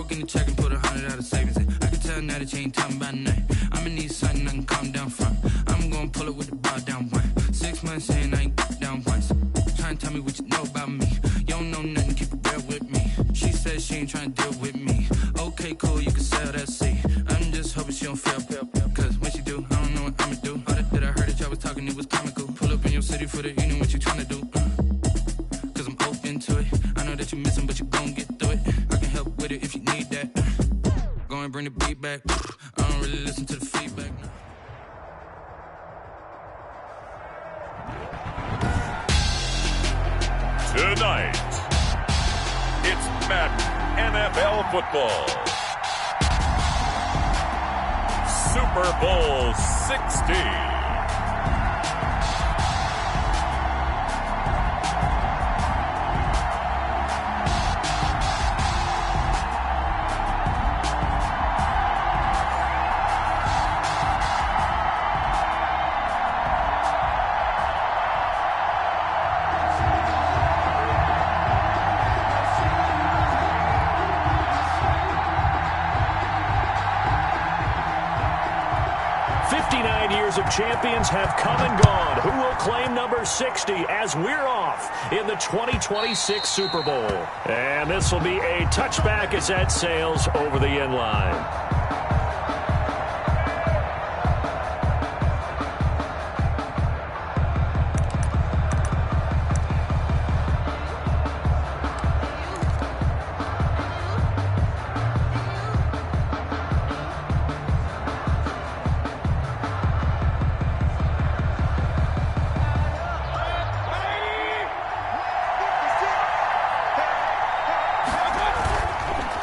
Walk in the check and put 100 out of savings in. I can tell now that you ain't talking about nothing. I'ma need something I can calm down from. I'm gonna pull it with the bar down one. 6 months in, I ain't down once. Trying to tell me what you know about me. You don't know nothing, keep it real with me. She says she ain't trying to deal with me. Okay, cool, you can sell that seat. I'm just hoping she don't fail. Cause when she do, I don't know what I'ma do. All that I heard that y'all was talking, it was comical. Pull up in your city for the evening, what you trying to do? Cause I'm open to it. I know that you missing, but you gon' get through it. I can help with it if you need that. Go and bring the beat back. I don't really listen to the feedback. Tonight, it's Madden NFL football. Super Bowl 60. Of champions have come and gone. Who will claim number 60 as we're off in the 2026 Super Bowl? And this will be a touchback as that sails over the end line.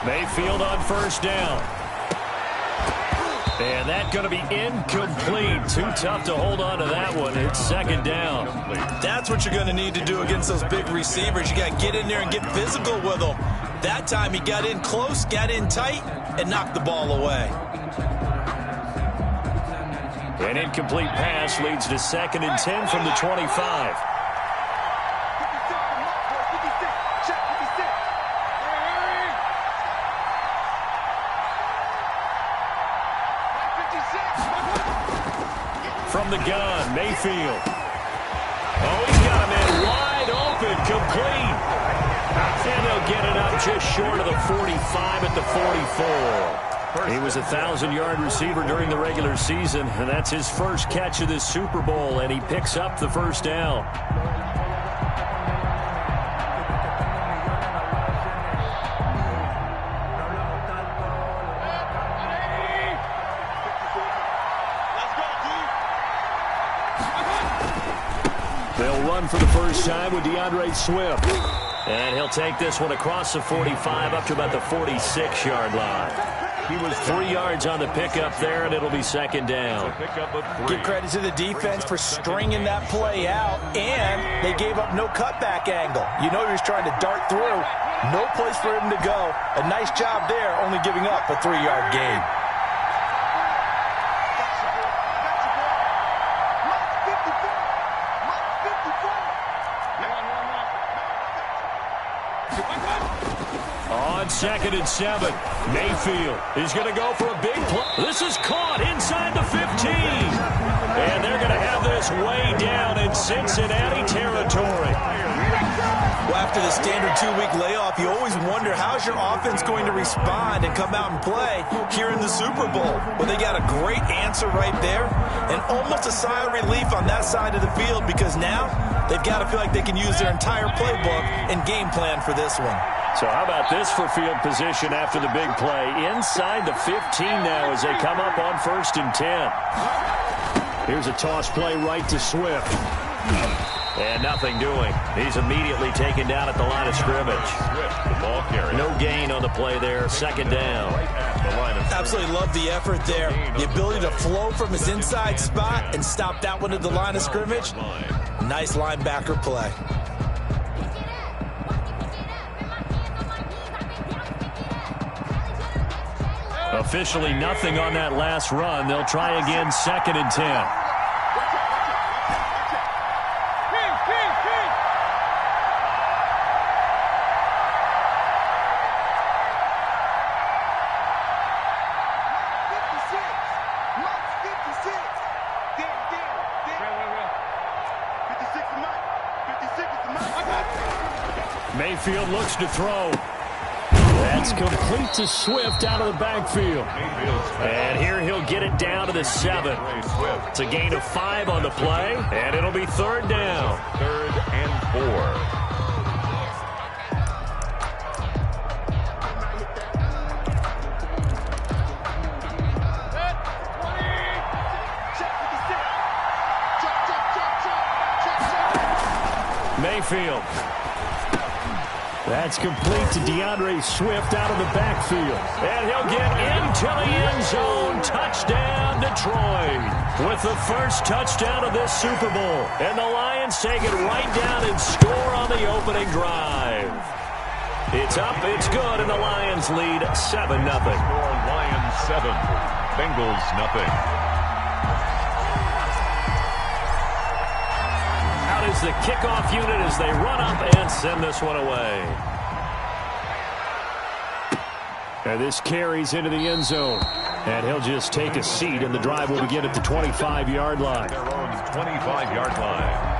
Mayfield on first down. And that's going to be incomplete. Too tough to hold on to that one. It's second down. That's what you're going to need to do against those big receivers. You got to get in there and get physical with them. That time he got in close, got in tight, and knocked the ball away. An incomplete pass leads to 2nd and 10 from the 25. From the gun, Mayfield. Oh, he's got him in wide open, complete. And they'll get it up just short of the 45 at the 44. He was a 1,000-yard receiver during the regular season, and that's his first catch of this Super Bowl, and he picks up the first down. They'll run for the first time with DeAndre Swift. And he'll take this one across the 45 up to about the 46-yard line. He was 3 yards on the pickup there, and it'll be second down. Give credit to the defense for stringing that play out, and they gave up no cutback angle. You know he was trying to dart through. No place for him to go. A nice job there, only giving up a 3-yard gain. On 2nd and 7, Mayfield is going to go for a big play. This is caught inside the 15. And they're going to have this way down in Cincinnati territory. Well, after the standard 2-week layoff, you always wonder how's your offense going to respond and come out and play here in the Super Bowl. Well, they got a great answer right there and almost a sigh of relief on that side of the field because now they've got to feel like they can use their entire playbook and game plan for this one. So how about this for field position after the big play? Inside the 15 now as they come up on 1st and 10. Here's a toss play right to Swift. And nothing doing. He's immediately taken down at the line of scrimmage. No gain on the play there. Second down. Absolutely love the effort there. The ability to flow from his inside spot and stop that one at the line of scrimmage. Nice linebacker play. Officially nothing on that last run. They'll try again 2nd and 10. Mayfield looks to throw. That's complete to Swift out of the backfield. And here he'll get it down to the 7. It's a gain of 5 on the play, and it'll be 3rd down. 3rd and 4. Mayfield. That's complete to DeAndre Swift out of the backfield. And he'll get into the end zone. Touchdown, Detroit. With the first touchdown of this Super Bowl. And the Lions take it right down and score on the opening drive. It's up, it's good, and the Lions lead 7-0. Lions 7, Bengals 0. Is the kickoff unit as they run up and send this one away. And this carries into the end zone. And he'll just take a seat, and the drive will begin at the 25-yard line. Their own 25-yard line.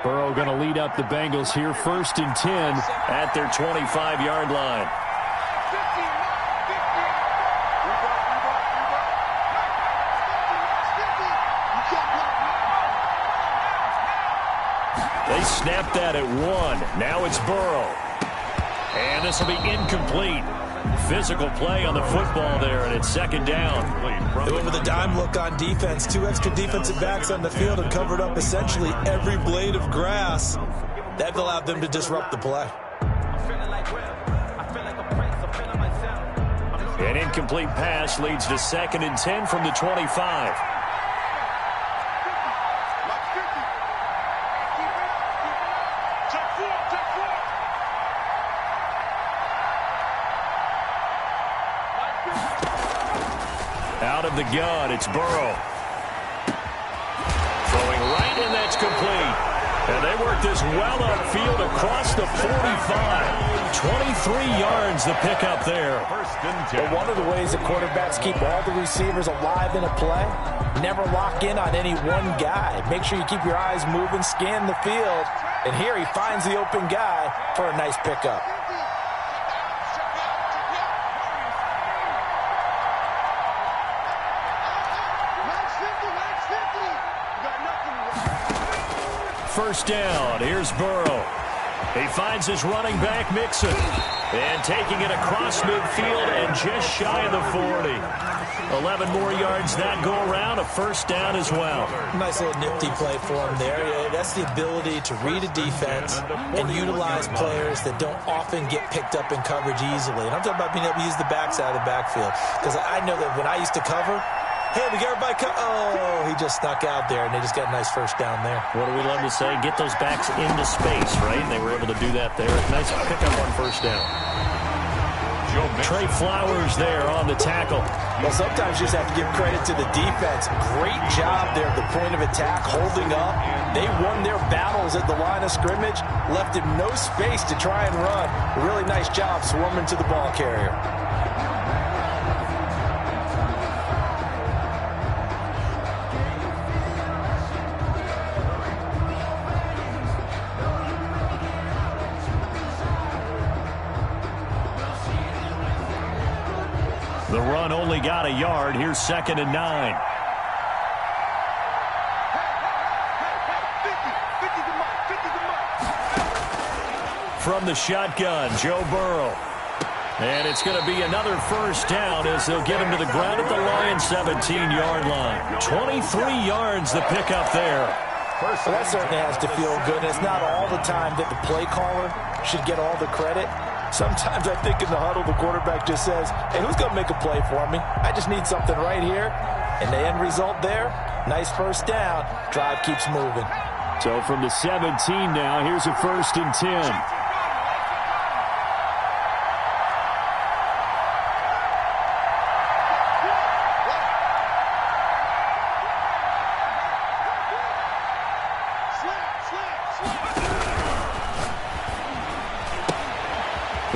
Burrow going to lead up the Bengals here, 1st and 10 at their 25-yard line. They snapped that at 1. Now it's Burrow. And this will be incomplete. Physical play on the football there, and it's 2nd down. They went with a dime look on defense. 2 extra defensive backs on the field and covered up essentially every blade of grass. That allowed them to disrupt the play. An incomplete pass leads to 2nd and 10 from the 25. Out of the gun, it's Burrow. Throwing right, and that's complete. And they work this well upfield across the 45. 23 yards the pickup there. But one of the ways that quarterbacks keep all the receivers alive in a play, never lock in on any one guy. Make sure you keep your eyes moving, scan the field. And here he finds the open guy for a nice pickup. First down, here's Burrow. He finds his running back, Mixon. And taking it across midfield and just shy of the 40. 11 more yards that go around, a first down as well. Nice little nifty play for him there. Yeah, that's the ability to read a defense and utilize players that don't often get picked up in coverage easily. And I'm talking about being able to use the backside of the backfield. Because I know that when I used to cover, hey, we got everybody oh, he just snuck out there, and they just got a nice first down there. What do we love to say? Get those backs into space, right? And they were able to do that there. Nice pickup on first down. Trey Flowers there on the tackle. Well, sometimes you just have to give credit to the defense. Great job there at the point of attack, holding up. They won their battles at the line of scrimmage, left him no space to try and run. A really nice job swarming to the ball carrier. The run only got a yard. Here's 2nd and 9. From the shotgun, Joe Burrow. And it's going to be another first down as they'll get him to the ground at the Lions' 17-yard line. 23 yards the pickup there. Well, that certainly has to feel good. It's not all the time that the play caller should get all the credit. Sometimes I think in the huddle, the quarterback just says, hey, who's going to make a play for me? I just need something right here. And the end result there, nice first down. Drive keeps moving. So from the 17 now, here's a 1st and 10.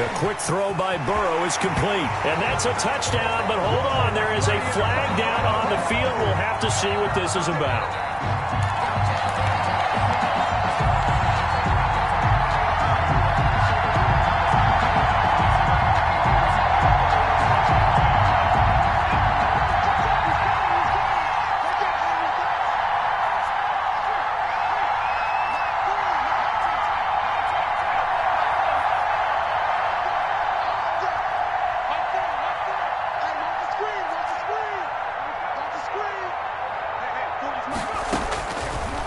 The quick throw by Burrow is complete. And that's a touchdown, but hold on. There is a flag down on the field. We'll have to see what this is about.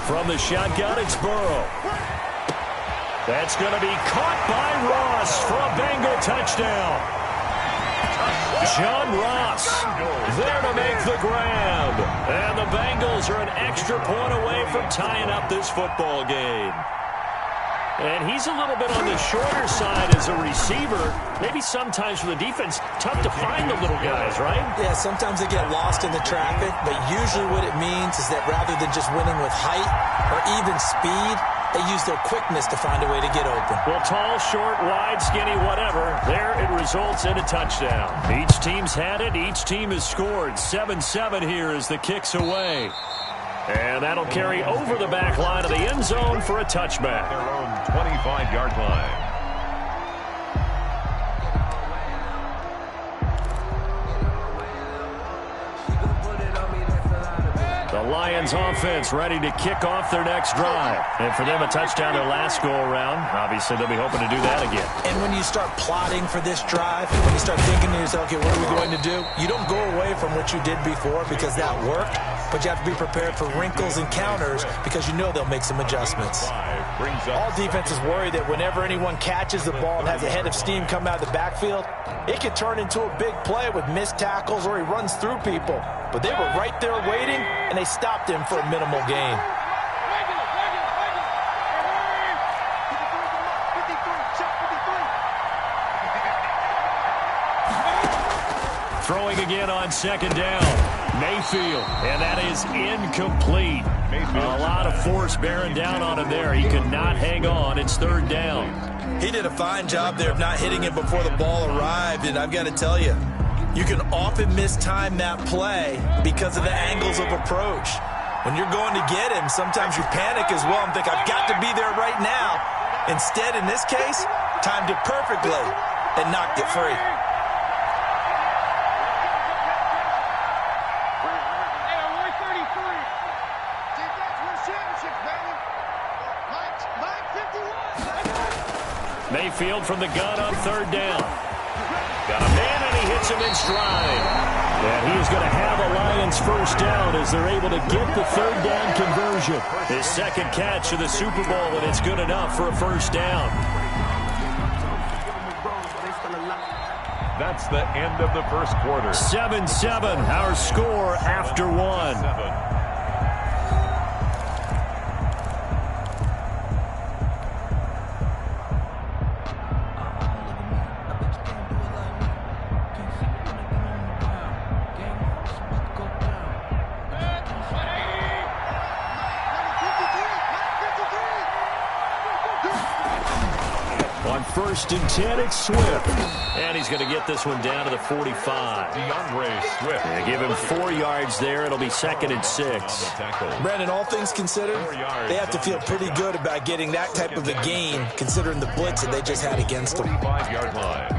From the shotgun, it's Burrow. That's going to be caught by Ross for a Bengal touchdown. John Ross there to make the grab. And the Bengals are an extra point away from tying up this football game. And he's a little bit on the shorter side as a receiver. Maybe sometimes for the defense, tough to find the little guys, right? Yeah, sometimes they get lost in the traffic, but usually what it means is that rather than just winning with height or even speed, they use their quickness to find a way to get open. Well, tall, short, wide, skinny, whatever, there it results in a touchdown. Each team's had it. Each team has scored. 7-7 here as the kick's away. And that'll carry over the back line of the end zone for a touchback. Their own 25-yard line. The Lions offense ready to kick off their next drive. And for them, a touchdown their last go-around. Obviously, they'll be hoping to do that again. And when you start plotting for this drive, when you start thinking to yourself, okay, what are we going to do? You don't go away from what you did before because that worked, but you have to be prepared for wrinkles and counters because you know they'll make some adjustments. All defenses worry that whenever anyone catches the ball and has a head of steam come out of the backfield, it could turn into a big play with missed tackles or he runs through people. But they were right there waiting, and they stopped him for a minimal gain. Throwing again on second down. Mayfield, and that is incomplete. A lot of force bearing down on him there. He could not hang on. It's third down. He did a fine job there of not hitting it before the ball arrived, and I've got to tell you, you can often mistime that play because of the angles of approach. When you're going to get him, sometimes you panic as well and think, I've got to be there right now. Instead, in this case, timed it perfectly and knocked it free. Mayfield from the gun on third down. Got a man, and he hits him in stride. And he is going to have a Lions first down as they're able to get the third down conversion. His second catch of the Super Bowl, and it's good enough for a first down. That's the end of the first quarter. 7-7, our score after one. 7. First and 10, it's Swift. And he's going to get this one down to the 45. DeAndre Swift. They give him 4 yards there. It'll be second and 6. Brandon, all things considered, they have to feel pretty good about getting that type of a gain, considering the blitz that they just had against them. 45-yard line.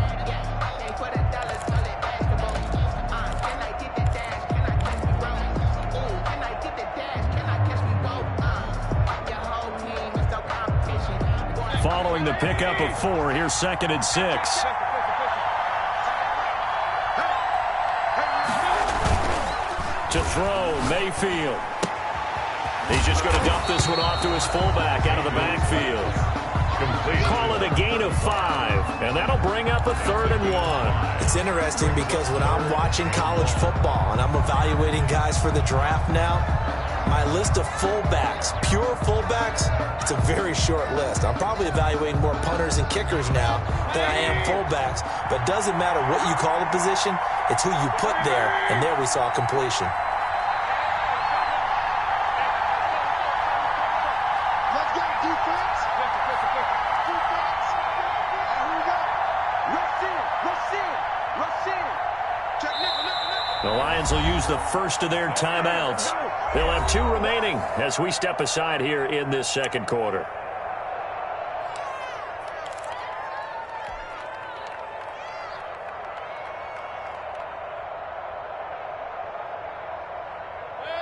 Following the pickup of 4, here's second and 6. To throw, Mayfield. He's just going to dump this one off to his fullback out of the backfield. Complete. Call it a gain of 5, and that'll bring up a 3rd and 1. It's interesting because when I'm watching college football and I'm evaluating guys for the draft now, my list of fullbacks, pure fullbacks, it's a very short list. I'm probably evaluating more punters and kickers now than I am fullbacks. But it doesn't matter what you call the position, it's who you put there, and there we saw completion. Let's go, defense. Defense. Here we go. Lions will use the first of their timeouts. They'll have 2 remaining as we step aside here in this second quarter.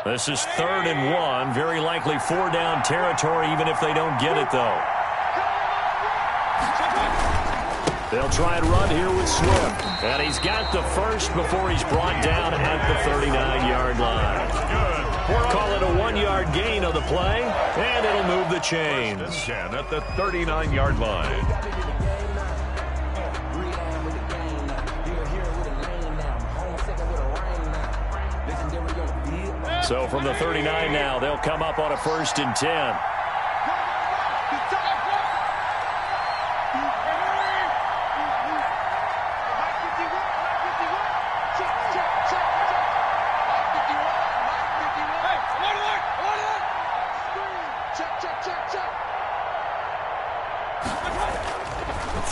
This is 3rd and 1. Very likely 4-down territory, even if they don't get it, though. They'll try and run here with Swift. And he's got the first before he's brought down at the 39-yard line. Call it a 1-yard gain on the play, and it'll move the chains. 10 at the 39-yard line. So from the 39 now, they'll come up on a 1st and 10.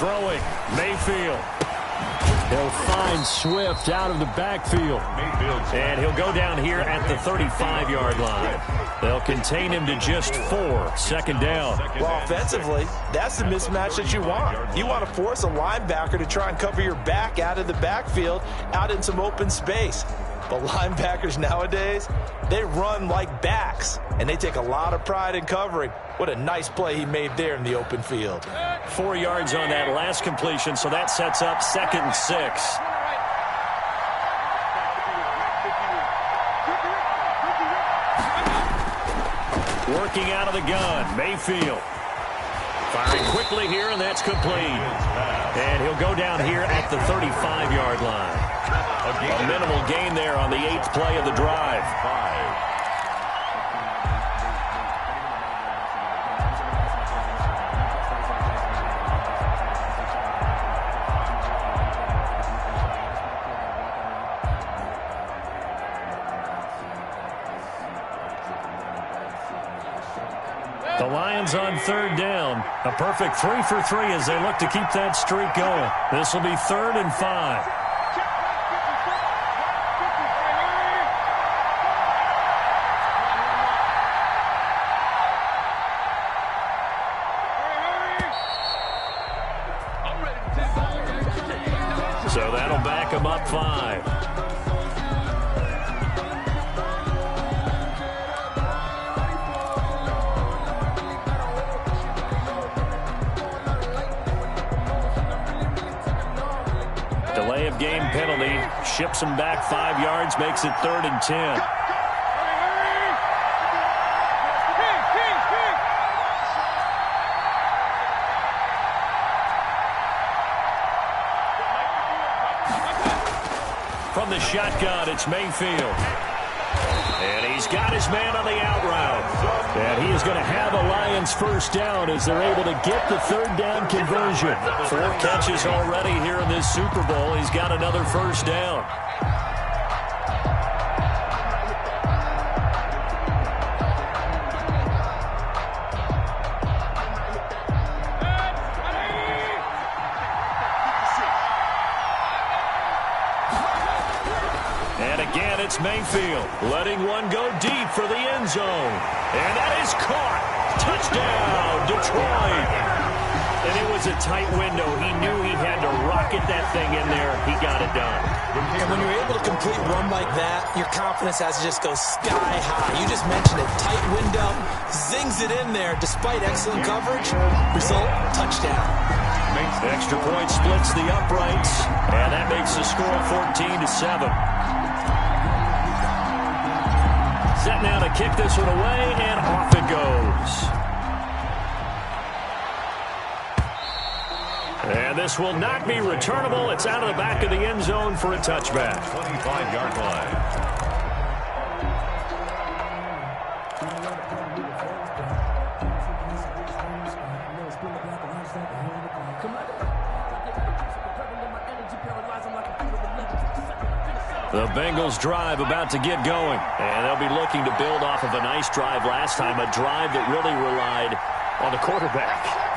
Throwing, Mayfield. He'll find Swift out of the backfield. And he'll go down here at the 35-yard line. They'll contain him to just 4, 2nd down. Well, offensively, that's the mismatch that you want. You want to force a linebacker to try and cover your back out of the backfield, out in some open space. But linebackers nowadays, they run like backs, and they take a lot of pride in covering. What a nice play he made there in the open field. 4 yards on that last completion, so that sets up 2nd and 6. Working out of the gun, Mayfield. Firing quickly here, and that's complete. And he'll go down here at the 35-yard line. A minimal gain there on the 8th play of the drive. The Lions on 3rd down. A perfect 3 for 3 as they look to keep that streak going. This will be 3rd and 5. So that'll back them up 5. Delay of game penalty ships him back 5 yards, makes it 3rd and 10. From the shotgun, it's Mayfield. And he's got his man on the out route. And he is going to have a Lions 1st down as they're able to get the 3rd down conversion. 4 catches already here in this Super Bowl. He's got another 1st down. It's Mayfield letting one go deep for the end zone. And that is caught. Touchdown, Detroit. And it was a tight window. He knew he had to rocket that thing in there. He got it done. And when you're able to complete a run like that, your confidence has to just go sky high. You just mentioned it. Tight window, zings it in there despite excellent coverage. Result, touchdown. Extra point splits the uprights. And that makes the score 14-7. Set now to kick this one away, and off it goes. And this will not be returnable. It's out of the back of the end zone for a touchback. 25-yard line. The Bengals drive about to get going. And they'll be looking to build off of a nice drive last time. A drive that really relied on the quarterback.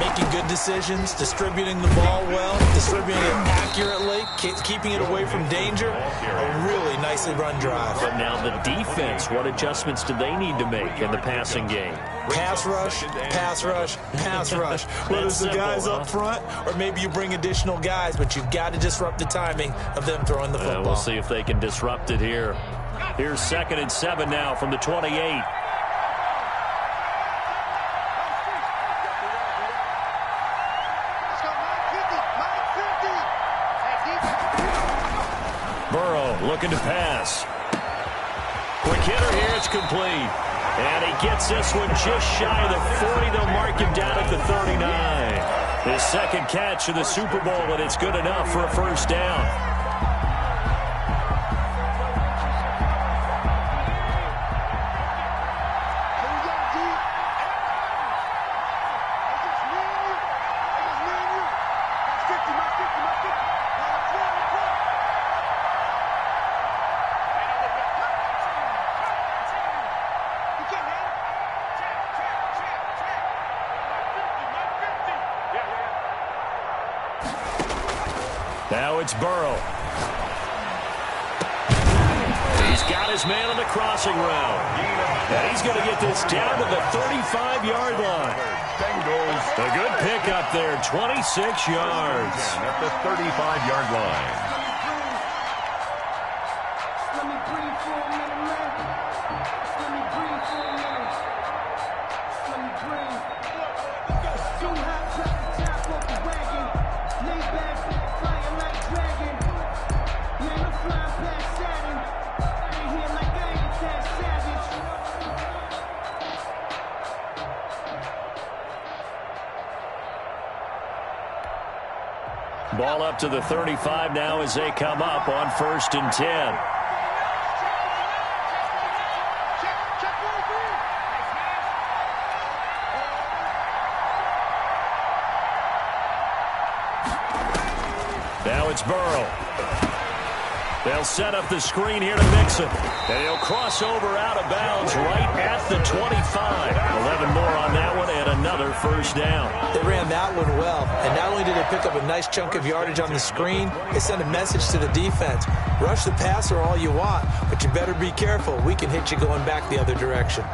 Making good decisions, distributing the ball well, distributing it accurately, keeping it away from danger. A really nicely run drive. But now the defense, what adjustments do they need to make in the passing game? Pass rush, pass rush, pass rush. Whether it's the guys up front or maybe you bring additional guys, but you've got to disrupt the timing of them throwing the football. We'll see if they can disrupt it here. Here's 2nd and 7 now from the 28. Looking to pass. Quick hitter here. It's complete. And he gets this one just shy of the 40. They'll mark him down at the 39. His second catch of the Super Bowl, and it's good enough for a first down. Now it's Burrow. He's got his man on the crossing route. And he's going to get this down to the 35-yard line. Bengals. A good pickup there, 26 yards. At the 35-yard line. Ball up to the 35 now as they come up on 1st and 10. Now it's Burrow. They'll set up the screen here to Mixon. And he'll cross over out of bounds right at the 25. 11 more on that one and another first down. They ran that one well. And not only did they pick up a nice chunk of yardage on the screen, they sent a message to the defense. Rush the passer all you want, but you better be careful. We can hit you going back the other direction.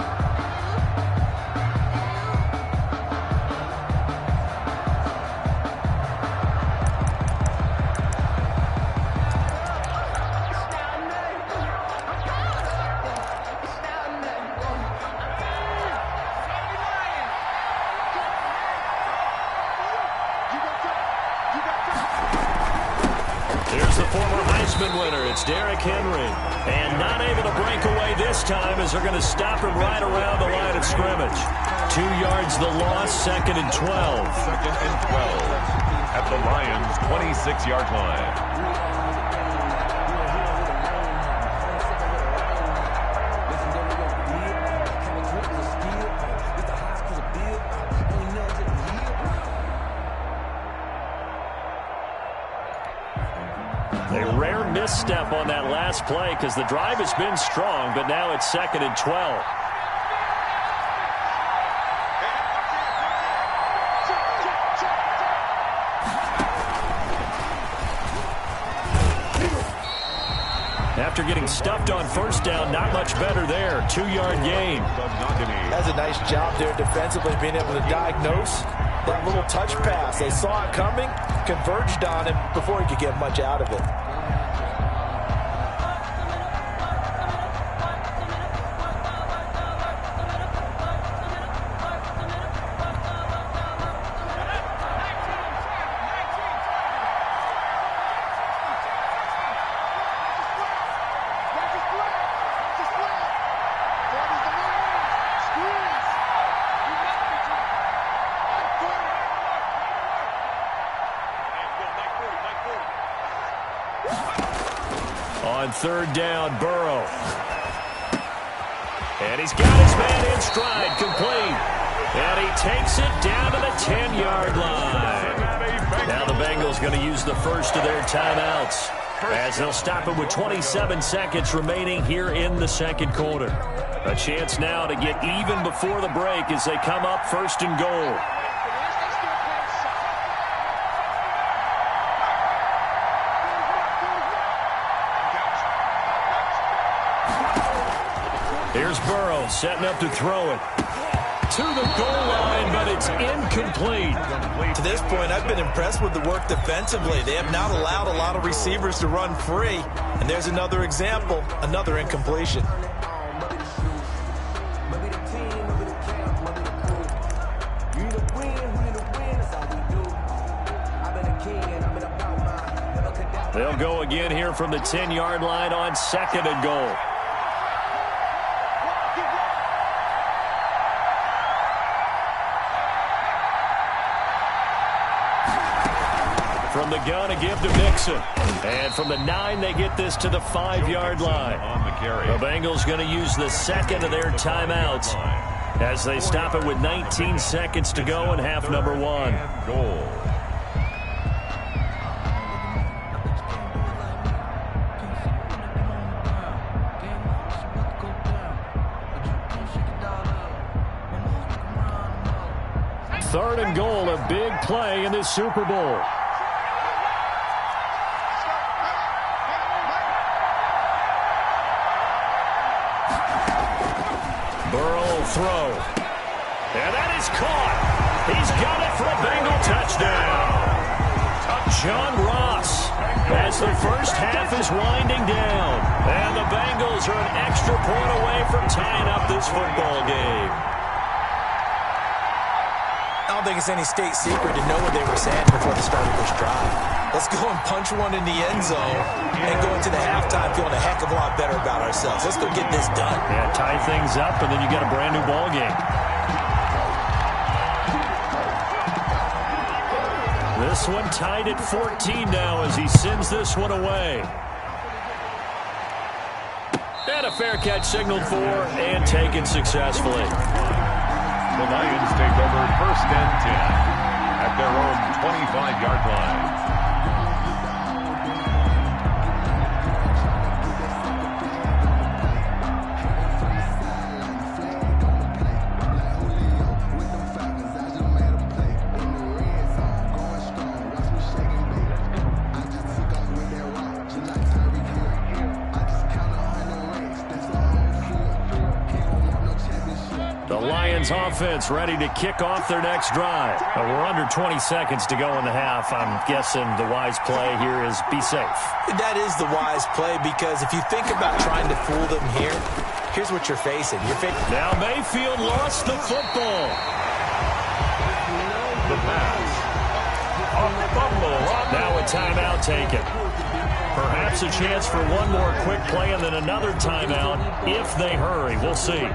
It's Derrick Henry. And not able to break away this time as they're going to stop him right around the line of scrimmage. 2 yards the loss, 2nd and 12. 2nd and 12 at the Lions' 26-yard line. Misstep on that last play because the drive has been strong, but now it's 2nd and 12. After getting stuffed on first down, not much better there. 2-yard gain. That's a nice job there defensively, being able to diagnose that little touch pass. They saw it coming, converged on him before he could get much out of it. On 3rd down, Burrow. And he's got his man in stride, complete. And he takes it down to the 10-yard line. Now the Bengals going to use the first of their timeouts as they'll stop it with 27 seconds remaining here in the 2nd quarter. A chance now to get even before the break as they come up 1st and goal. Here's Burrow setting up to throw it. To the goal line, but it's incomplete. To this point, I've been impressed with the work defensively. They have not allowed a lot of receivers to run free. And there's another example, another incompletion. They'll go again here from the 10-yard line on 2nd and goal. From the gun, a give to Mixon. And from the 9, they get this to the 5-yard line. The Bengals going to use the 2nd of their timeouts as they stop it with 19 seconds to go in half number 1. Goal. Third and goal, a big play in this Super Bowl. Burrow will throw. And that is caught. He's got it for a Bengal touchdown. John Ross as the first half is winding down. And the Bengals are an extra point away from tying up this football game. I don't think it's any state secret to know what they were saying before the start of this drive. Let's go and punch one in the end zone and go into the halftime feeling a heck of a lot better about ourselves. Let's go get this done. Yeah, tie things up, and then you get a brand new ball game. This one tied at 14 now as he sends this one away. And a fair catch signaled for and taken successfully. The Lions take over 1st and 10 at their own 25-yard line. Offense ready to kick off their next drive. We're under 20 seconds to go in the half. I'm guessing the wise play here is be safe. That is the wise play because if you think about trying to fool them here, here's what you're facing. Now Mayfield lost the football. The pass. Now a timeout taken. Perhaps a chance for one more quick play and then another timeout if they hurry. We'll see.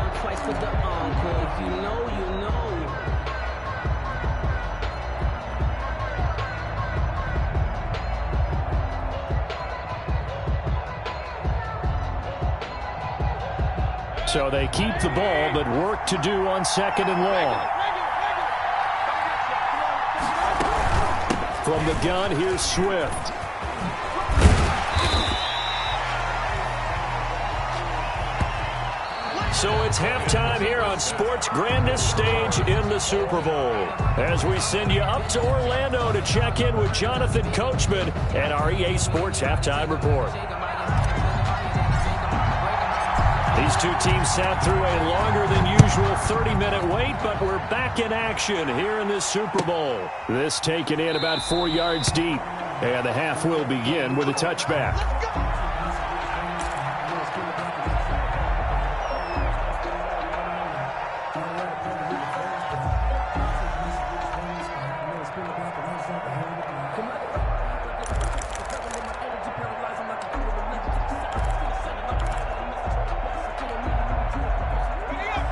So they keep the ball, but work to do on 2nd and long. From the gun, here's Swift. So it's halftime here on sports' grandest stage in the Super Bowl. As we send you up to Orlando to check in with Jonathan Coachman and our EA Sports Halftime Report. These two teams sat through a longer than usual 30-minute wait, but we're back in action here in this Super Bowl. This taken in about 4 yards deep, and the half will begin with a touchback.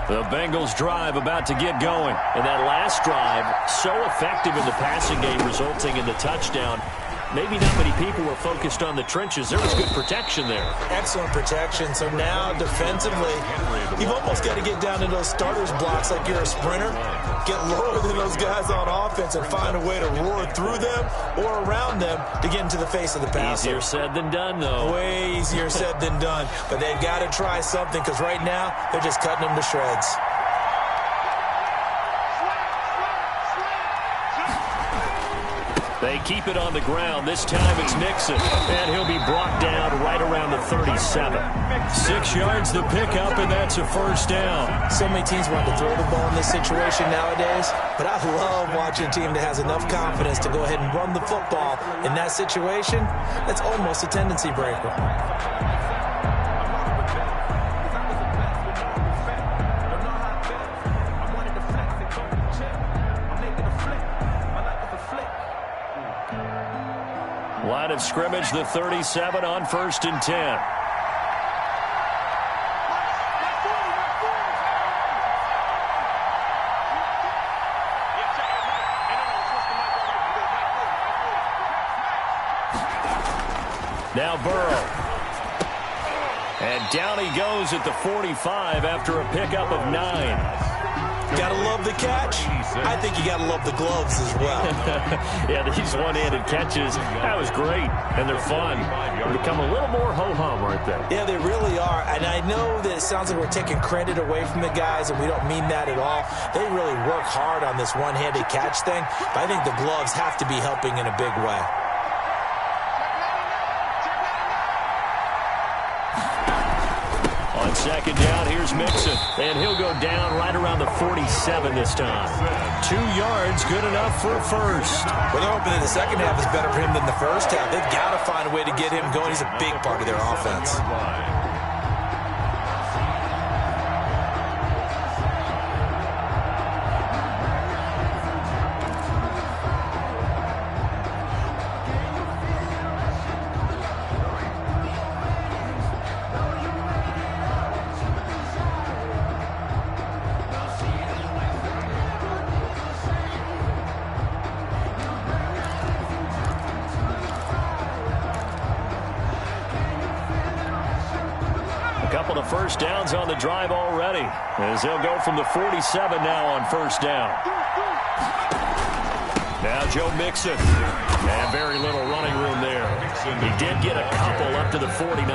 The Bengals drive about to get going. And that last drive, so effective in the passing game, resulting in the touchdown. maybe not many people were focused on the trenches. There was good protection there. Excellent protection. So now defensively, you've almost got to get down to those starters blocks like you're a sprinter. Get lower than those guys on offense and find a way to roar through them or around them to get into the face of the passer. Easier said than done, though. Way easier said than done. But they've got to try something because right now they're just cutting them to shreds. They keep it on the ground. This time it's Nixon, and he'll be brought down right around the 37. 6 yards the pickup, and that's a first down. So many teams want to throw the ball in this situation nowadays, but I love watching a team that has enough confidence to go ahead and run the football in that situation. That's almost a tendency breaker. Line of scrimmage, the 37 on 1st and 10. Now Burrow. And down he goes at the 45 after a pickup of 9. Gotta love the catch. I think you gotta love the gloves as well. Yeah, these one-handed catches, that was great, and they're fun. They become a little more ho-hum, aren't they? Yeah, they really are, and I know that it sounds like we're taking credit away from the guys, and we don't mean that at all. They really work hard on this one-handed catch thing, but I think the gloves have to be helping in a big way. On 2nd down, here's Mixon, and he'll go down right around the 47 this time. 2 yards, good enough for a first. Well, they're hoping that the second half is better for him than the first half. They've got to find a way to get him going. He's a big part of their offense. Couple of first downs on the drive already, as they'll go from the 47 now on 1st down. Now Joe Mixon, and very little running room there. He did get a couple up to the 49.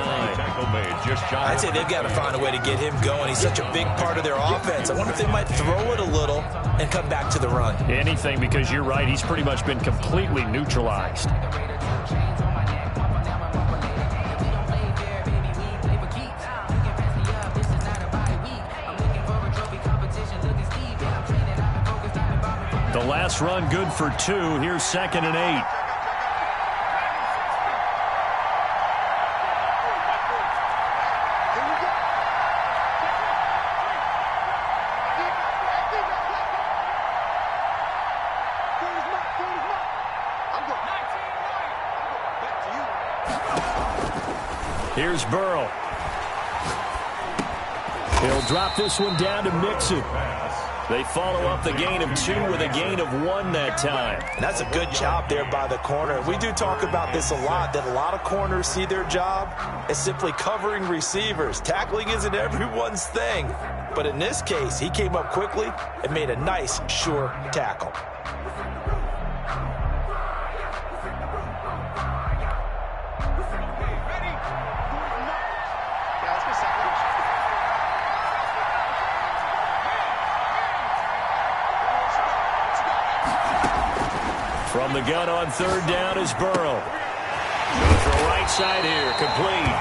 I'd say they've got to find a way to get him going. He's such a big part of their offense. I wonder if they might throw it a little and come back to the run. Anything, because you're right, he's pretty much been completely neutralized. The last run good for 2. Here's 2nd and 8. Here's Burrow. He'll drop this one down to Mixon. They follow up the gain of 2 with a gain of 1 that time. And that's a good job there by the corner. We do talk about this a lot, that a lot of corners see their job as simply covering receivers. Tackling isn't everyone's thing. But in this case, he came up quickly and made a nice, sure tackle. From the gun on 3rd down is Burrow. Going for a right side here, complete.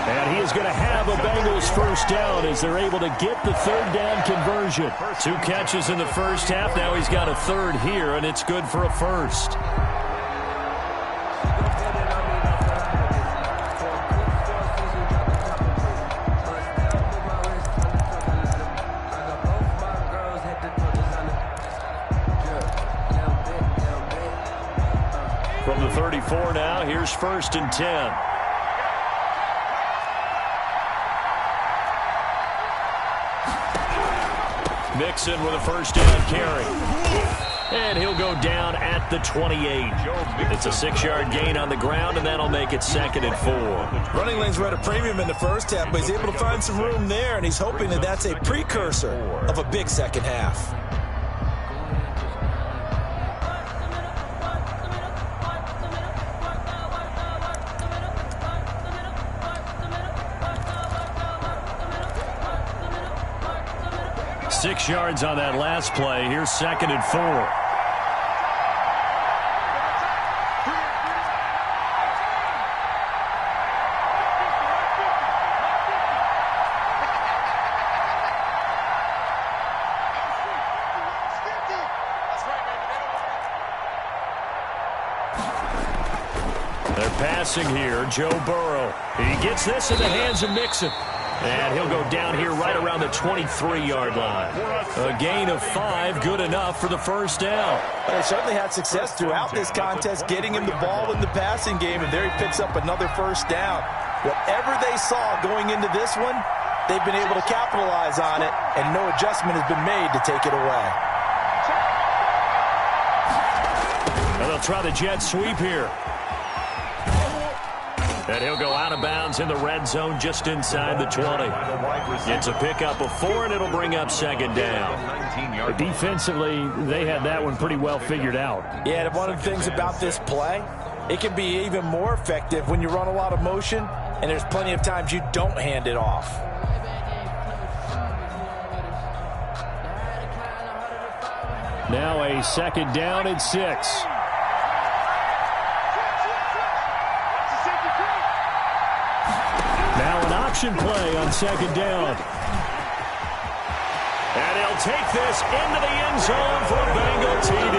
And he is going to have a Bengals first down as they're able to get the 3rd down conversion. 2 catches in the first half. Now he's got a 3rd here, and it's good for a first. From the 34 now, here's 1st and 10. Mixon with a first down carry. And he'll go down at the 28. It's a 6-yard gain on the ground, and that'll make it 2nd and 4. Running lanes were at a premium in the first half, but he's able to find some room there, and he's hoping that that's a precursor of a big second half. Six yards on that last play. Here's 2nd and 4. They're passing here. Joe Burrow. He gets this in the hands of Mixon. And he'll go down here right around the 23-yard line. A gain of 5, good enough for the first down. Well, they certainly had success throughout this contest, getting him the ball in the passing game, and there he picks up another first down. Whatever they saw going into this one, they've been able to capitalize on it, and no adjustment has been made to take it away. And they'll try the jet sweep here. And he'll go out of bounds in the red zone just inside the 20. It's a pickup of 4, and it'll bring up 2nd down. Defensively, they had that one pretty well figured out. Yeah, and one of the things about this play, it can be even more effective when you run a lot of motion, and there's plenty of times you don't hand it off. Now a 2nd down and 6. Now an option play on 2nd down. And he'll take this into the end zone for a Bengal TD.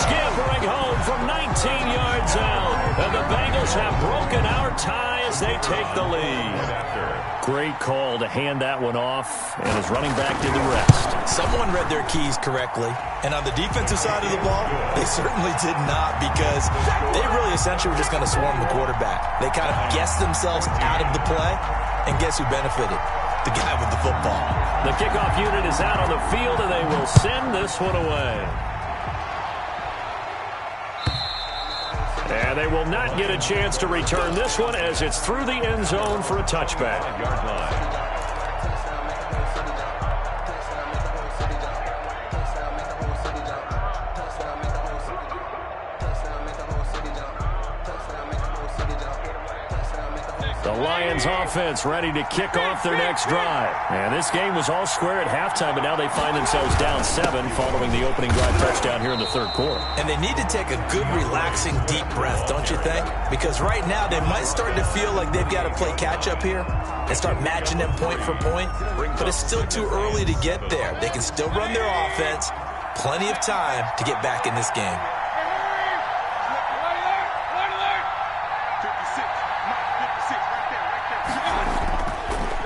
Scampering home from 19 yards out. And the Bengals have broken our tie as they take the lead. Great call to hand that one off, and his running back did the rest. Someone read their keys correctly, and on the defensive side of the ball, they certainly did not, because they really essentially were just going to swarm the quarterback. They kind of guessed themselves out of the play, and guess who benefited? The guy with the football. The kickoff unit is out on the field, and they will send this one away. And they will not get a chance to return this one as it's through the end zone for a touchback. The Lions offense ready to kick off their next drive. And this game was all square at halftime, but now they find themselves down 7 following the opening drive touchdown here in the 3rd quarter. And they need to take a good, relaxing, deep breath, don't you think? Because right now they might start to feel like they've got to play catch-up here and start matching them point for point. But it's still too early to get there. They can still run their offense. Plenty of time to get back in this game.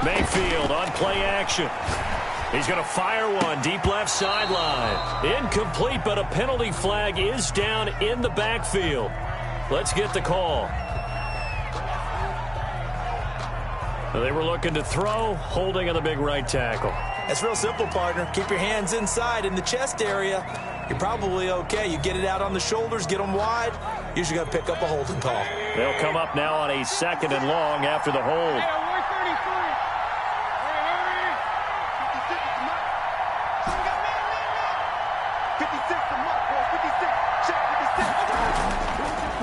Mayfield on play action. He's going to fire one deep left sideline. Incomplete, but a penalty flag is down in the backfield. Let's get the call. They were looking to throw, holding on the big right tackle. That's real simple, partner. Keep your hands inside in the chest area. You're probably okay. You get it out on the shoulders, get them wide. Usually going to pick up a holding call. They'll come up now on a 2nd and long after the hold.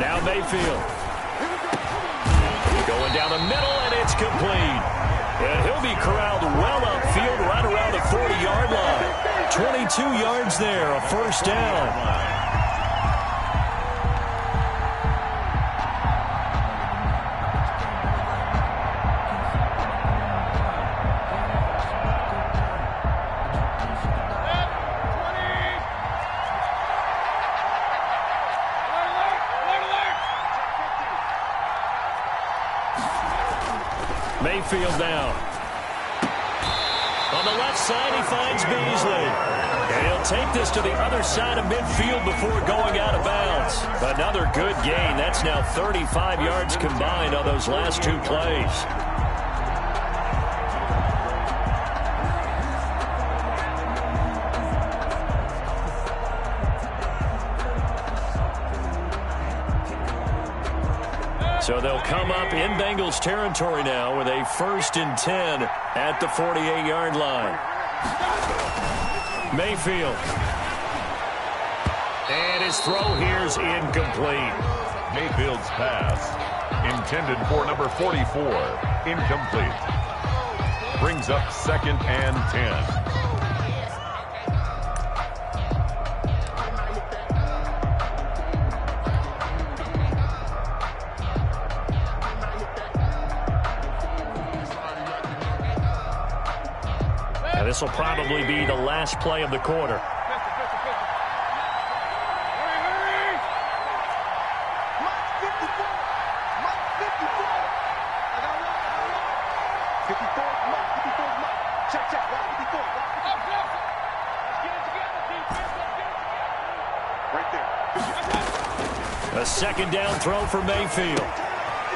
Now Mayfield. Going down the middle, and it's complete. And he'll be corralled well upfield right around the 40-yard line. 22 yards there, a first down. Mayfield down. On the left side, he finds Beasley. And he'll take this to the other side of midfield before going out of bounds. Another good gain. That's now 35 yards combined on those last 2 plays. So they'll come up in Bengals territory now with a 1st and 10 at the 48-yard line. Mayfield. And his throw here's incomplete. Mayfield's pass, intended for number 44, incomplete. Brings up 2nd and 10. This will probably be the last play of the quarter. A 2nd down throw for Mayfield.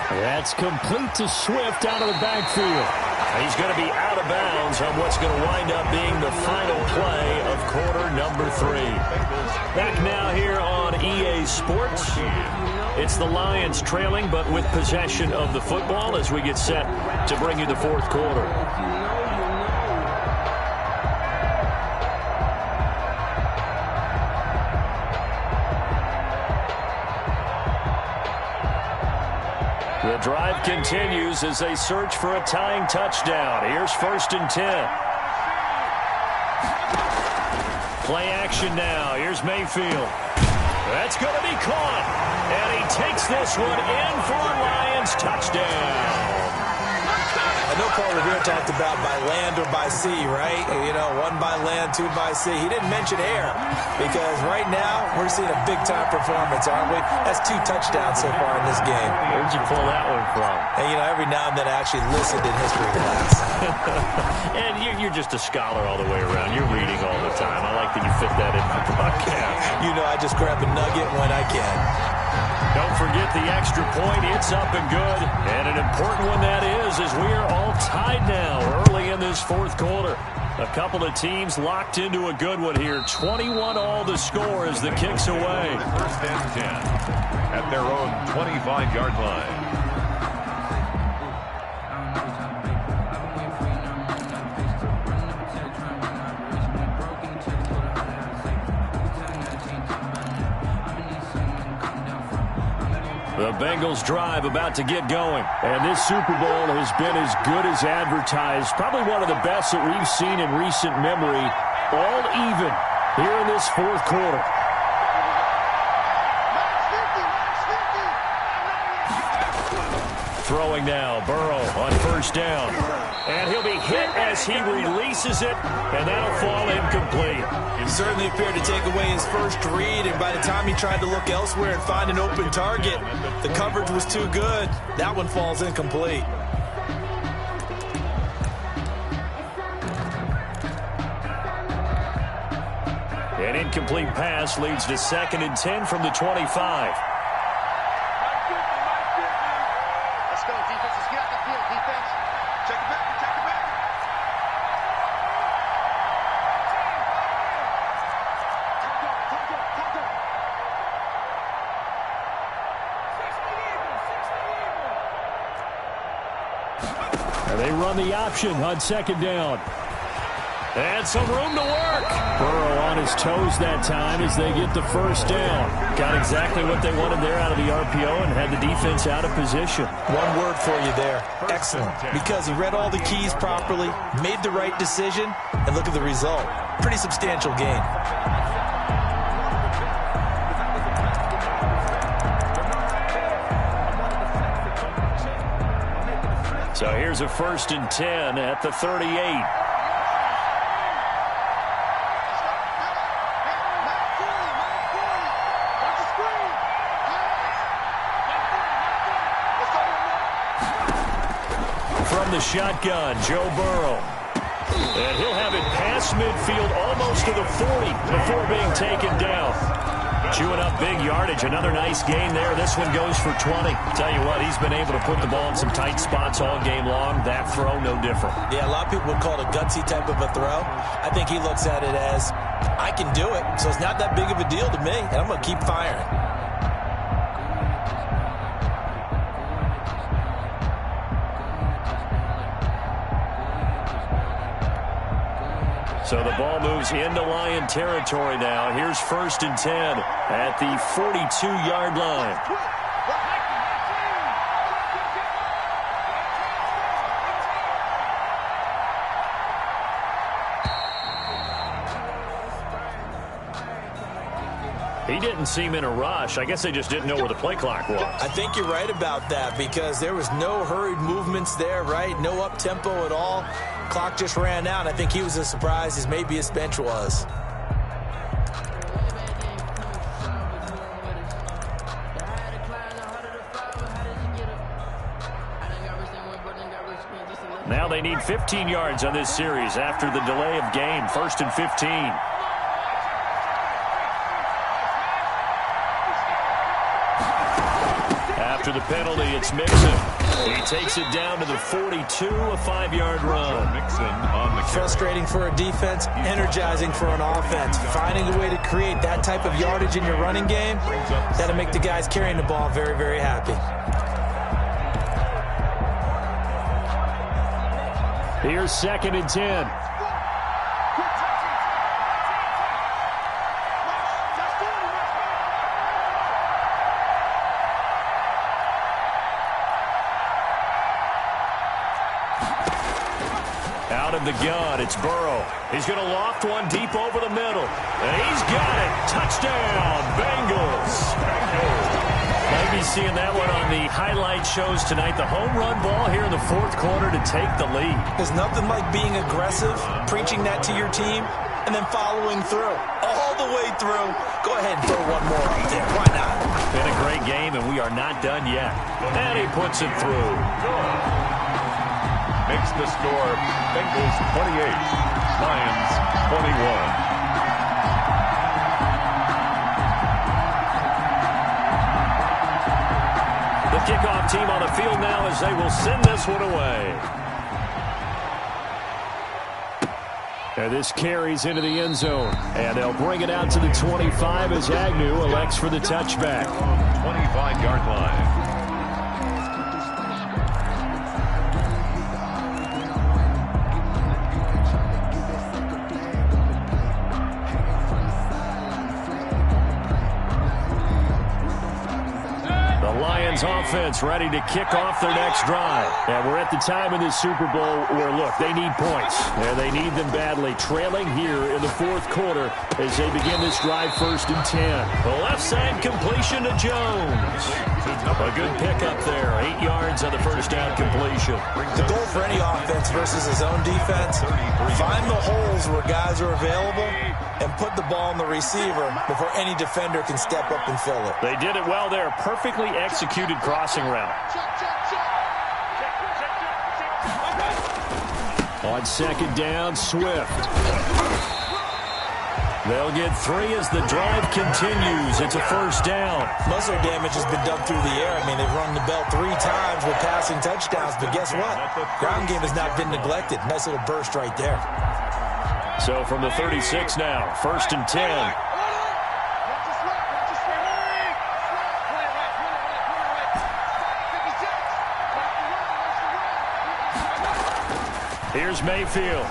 That's complete to Swift out of the backfield. He's going to be out of bounds on what's going to wind up being the final play of quarter number 3. Back now here on EA Sports. It's the Lions trailing, but with possession of the football as we get set to bring you the 4th quarter. The drive continues as they search for a tying touchdown. Here's 1st and 10. Play action now. Here's Mayfield. That's going to be caught. And he takes this one in for a Lions touchdown. I know Paul Revere talked about by land or by sea, right? You know, 1 by land, 2 by sea. He didn't mention air because right now we're seeing a big-time performance, aren't we? That's 2 touchdowns so far in this game. Where'd you pull that one from? And, you know, every now and then I actually listened in history class. And you're just a scholar all the way around. You're reading all the time. I like that you fit that in the broadcast. You know, I just grab a nugget when I can. Don't forget the extra point. It's up and good. And an important one that is, as we are all tied now early in this 4th quarter. A couple of teams locked into a good one here. 21 all the score as the kick's away. 1st and 10 at their own 25-yard line. The Bengals drive about to get going. And this Super Bowl has been as good as advertised. Probably one of the best that we've seen in recent memory. All even here in this 4th quarter. Throwing now, Burrow on 1st down. And he'll be hit as he releases it, and that'll fall incomplete. He certainly appeared to take away his first read, and by the time he tried to look elsewhere and find an open target, the coverage was too good. That one falls incomplete. An incomplete pass leads to 2nd and 10 from the 25. They run the option on 2nd down. And some room to work. Burrow on his toes that time as they get the 1st down. Got exactly what they wanted there out of the RPO and had the defense out of position. One word for you there. Excellent. Because he read all the keys properly, made the right decision, and look at the result. Pretty substantial gain. So here's a 1st and 10 at the 38. From the shotgun, Joe Burrow. And he'll have it past midfield almost to the 40 before being taken down. Chewing up big yardage. Another nice gain there. This one goes for 20. Tell you what, he's been able to put the ball in some tight spots all game long. That throw, no different. Yeah, a lot of people would call it a gutsy type of a throw. I think he looks at it as, I can do it, so it's not that big of a deal to me, and I'm going to keep firing. So the ball moves into Lion territory now. Here's 1st and 10 at the 42-yard line. He didn't seem in a rush. I guess they just didn't know where the play clock was. I think you're right about that because there was no hurried movements there, right? No up-tempo at all. Clock just ran out. I think he was as surprised as maybe his bench was. Now they need 15 yards on this series after the delay of game. 1st and 15. After the penalty, it's Mixon. He takes it down to the 42, a 5-yard run. Mixon on the carry. Frustrating for a defense, energizing for an offense. Finding a way to create that type of yardage in your running game, that'll make the guys carrying the ball very, very happy. Here's 2nd and 10. Out of the gun, it's Burrow. He's going to loft one deep over the middle. And he's got it. Touchdown, Bengals. Maybe seeing that one on the highlight shows tonight. The home run ball here in the 4th quarter to take the lead. There's nothing like being aggressive, preaching that to your team, and then following through. All the way through. Go ahead and throw one more up there. Why not? Been a great game, and we are not done yet. And he puts it through. Makes the score Bengals 28, Lions 21. The kickoff team on the field now as they will send this one away. And this carries into the end zone. And they'll bring it out to the 25 as Agnew elects for the touchback. 25-yard line. Offense ready to kick off their next drive. And we're at the time in this Super Bowl where, look, they need points. And they need them badly. Trailing here in the 4th quarter as they begin this drive 1st and 10. The left side completion to Jones. A good pickup there. 8 yards on the 1st down completion. The goal for any offense versus his own defense, find the holes where guys are available and put the ball in the receiver before any defender can step up and fill it. They did it well there. Perfectly executed crossing route. On 2nd down, Swift. They'll get 3 as the drive continues. It's a 1st down. Most of their damage has been done through the air. I mean, they've rung the bell 3 times with passing touchdowns, but guess what? Ground game has not been neglected. Nice little burst right there. So from the 36 now, 1st and 10. Here's Mayfield.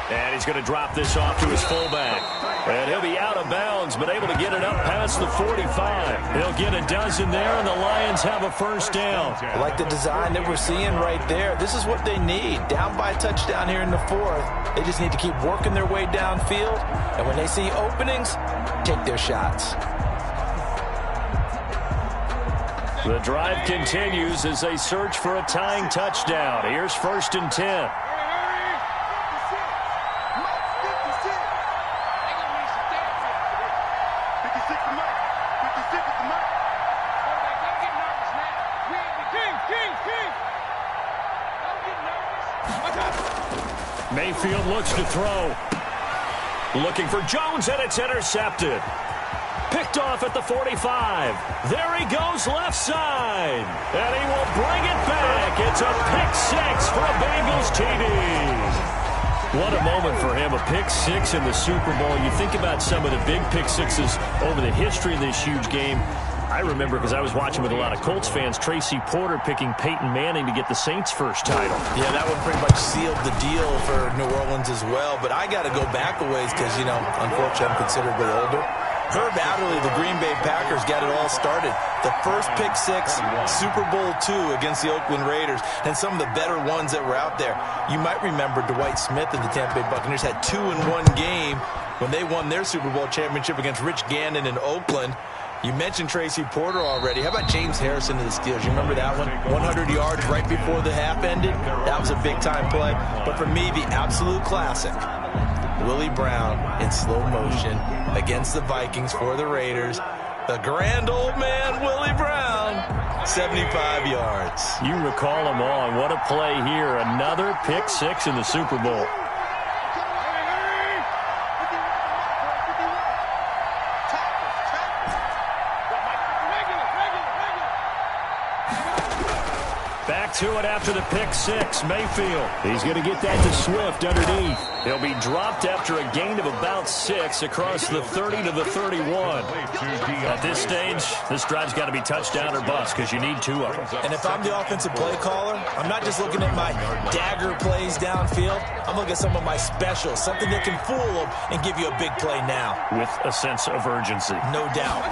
And he's going to drop this off to his fullback. And he'll be out of bounds, but able to get it up past the 45. He'll get a dozen there, and the Lions have a 1st down. I like the design that we're seeing right there. This is what they need. Down by a touchdown here in the 4th. They just need to keep working their way downfield. And when they see openings, take their shots. The drive continues as they search for a tying touchdown. Here's 1st and 10. Mayfield looks to throw. Looking for Jones, and it's intercepted. Picked off at the 45. There he goes left side. And he will bring it back. It's a pick 6 for a Bengals TD. What a moment for him, a pick 6 in the Super Bowl. You think about some of the big pick 6s over the history of this huge game. I remember because I was watching with a lot of Colts fans, Tracy Porter picking Peyton Manning to get the Saints' first title. Yeah, that one pretty much sealed the deal for New Orleans as well. But I got to go back a ways because, you know, unfortunately I'm considerably older. Herb Adderley, the Green Bay Packers, got it all started. The first pick six, Super Bowl II against the Oakland Raiders, and some of the better ones that were out there. You might remember Dwight Smith and the Tampa Bay Buccaneers had 2 in one game when they won their Super Bowl championship against Rich Gannon in Oakland. You mentioned Tracy Porter already. How about James Harrison of the Steelers? You remember that one? 100 yards right before the half ended. That was a big-time play. But for me, the absolute classic, Willie Brown in slow motion against the Vikings for the Raiders. The grand old man, Willie Brown, 75 yards. You recall them all, and what a play here. Another pick six in the Super Bowl. Back to it after the pick six. Mayfield. He's going to get that to Swift underneath. He'll be dropped after a gain of about 6 across the 30 to the 31. At this stage, this drive's got to be touchdown or bust because you need 2 of them. And if I'm the offensive play caller, I'm not just looking at my dagger plays downfield. I'm looking at some of my specials, something that can fool them and give you a big play now. With a sense of urgency. No doubt.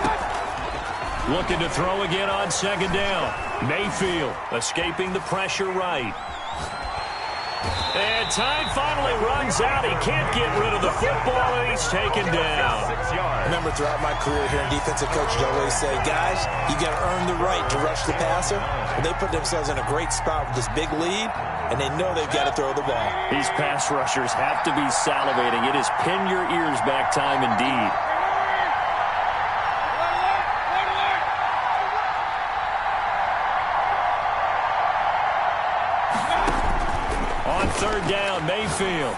Looking to throw again on second down. Mayfield escaping the pressure right. And time finally runs out. He can't get rid of the football, and he's taken down. Remember, throughout my career here in defensive coaches, I always say, guys, you got to earn the right to rush the passer. And they put themselves in a great spot with this big lead, and they know they've got to throw the ball. These pass rushers have to be salivating. It is pin your ears back time indeed. Third down, Mayfield.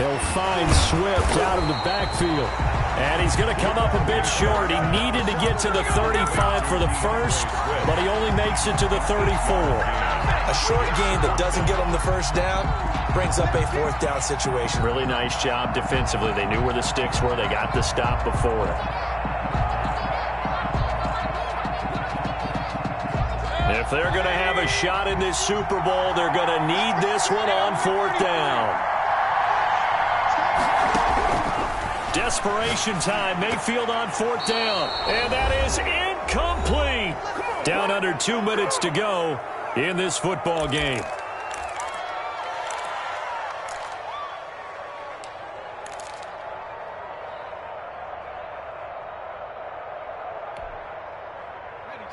He'll find Swift out of the backfield. And he's going to come up a bit short. He needed to get to the 35 for the first, but he only makes it to the 34. A short gain that doesn't get him the first down brings up a 4th down situation. Really nice job defensively. They knew where the sticks were. They got the stop before it. If they're going to have a shot in this Super Bowl, they're going to need this one on 4th down. Desperation time. Mayfield on 4th down. And that is incomplete. Down under 2 minutes to go in this football game.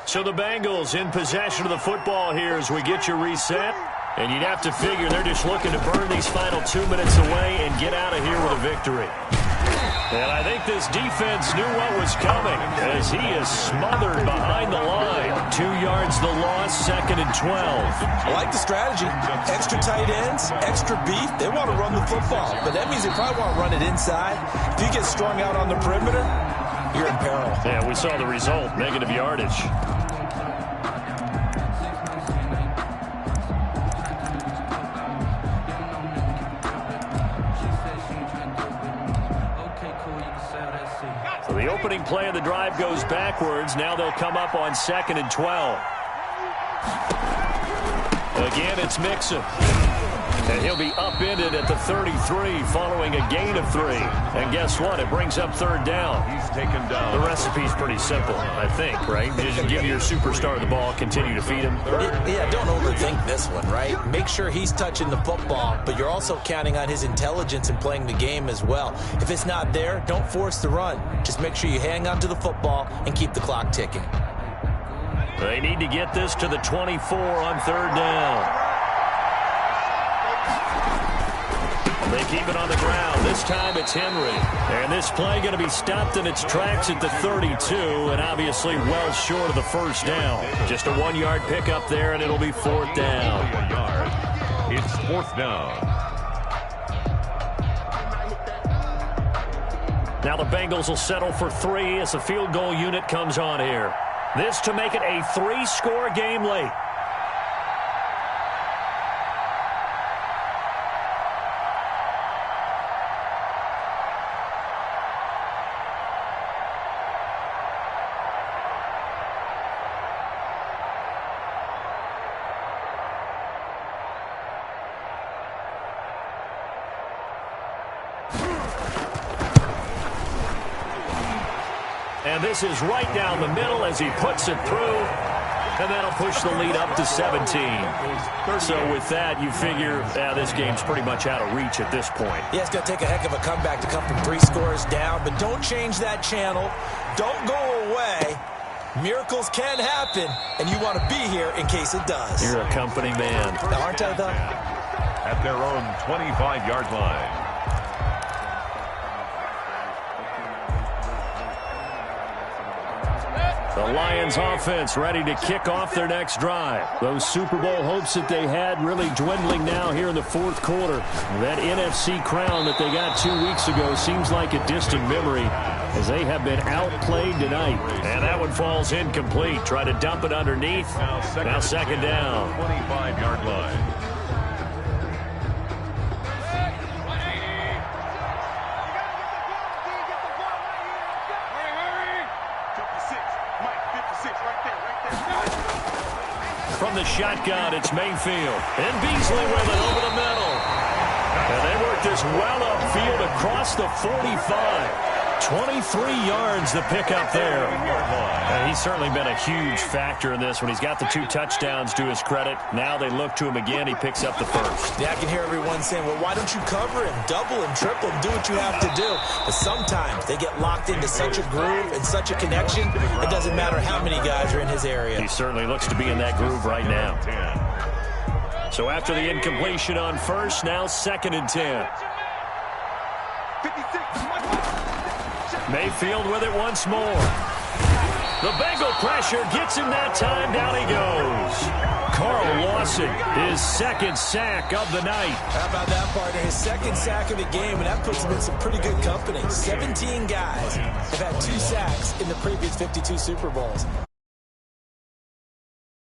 So the Bengals in possession of the football here as we get you reset. And you'd have to figure they're just looking to burn these final 2 minutes away and get out of here with a victory. And I think this defense knew what was coming as he is smothered behind the line. 2 yards the loss, 2nd and 12. I like the strategy. Extra tight ends, extra beef. They want to run the football, but that means they probably want to run it inside. If you get strung out on the perimeter, you're in peril. Yeah, we saw the result, negative yardage. So the opening play of the drive goes backwards. Now they'll come up on 2nd and 12. Again, it's Mixon. And he'll be upended at the 33 following a gain of 3. And guess what? It brings up 3rd down. He's taken down. The recipe's pretty simple, I think, right? You just give your superstar the ball, continue to feed him. Yeah, don't overthink this one, right? Make sure he's touching the football, but you're also counting on his intelligence in playing the game as well. If it's not there, don't force the run. Just make sure you hang on to the football and keep the clock ticking. They need to get this to the 24 on 3rd down. They keep it on the ground. This time it's Henry. And this play going to be stopped in its tracks at the 32, and obviously well short of the first down. Just a 1-yard pickup there, and it'll be 4th down. It's 4th down. Now the Bengals will settle for 3 as the field goal unit comes on here. This to make it a 3-score game late. And this is right down the middle as he puts it through. And that'll push the lead up to 17. So with that, you figure this game's pretty much out of reach at this point. Yeah, it's going to take a heck of a comeback to come from 3 scores down. But don't change that channel. Don't go away. Miracles can happen, and you want to be here in case it does. You're a company man. Now, aren't I, though? At their own 25-yard line. The Lions offense ready to kick off their next drive. Those Super Bowl hopes that they had really dwindling now here in the fourth quarter. That NFC crown that they got 2 weeks ago seems like a distant memory as they have been outplayed tonight. And that one falls incomplete. Try to dump it underneath. Now second down. 25-yard line. From the shotgun, it's Mayfield. And Beasley with it over the middle. And they work this well upfield across the 45. 23 yards to pick up there. And he's certainly been a huge factor in this when he's got the 2 touchdowns to his credit. Now they look to him again. He picks up the first. Yeah, I can hear everyone saying, well, why don't you cover him, double him, triple him, do what you have to do. But sometimes they get locked into such a groove and such a connection, it doesn't matter how many guys are in his area. He certainly looks to be in that groove right now. So after the incompletion on first, now second and 10. Mayfield with it once more. The Bengal pressure gets him that time. Down he goes. Carl Lawson, his second sack of the night. How about that, partner? His second sack of the game, and that puts him in some pretty good company. 17 guys have had 2 sacks in the previous 52 Super Bowls.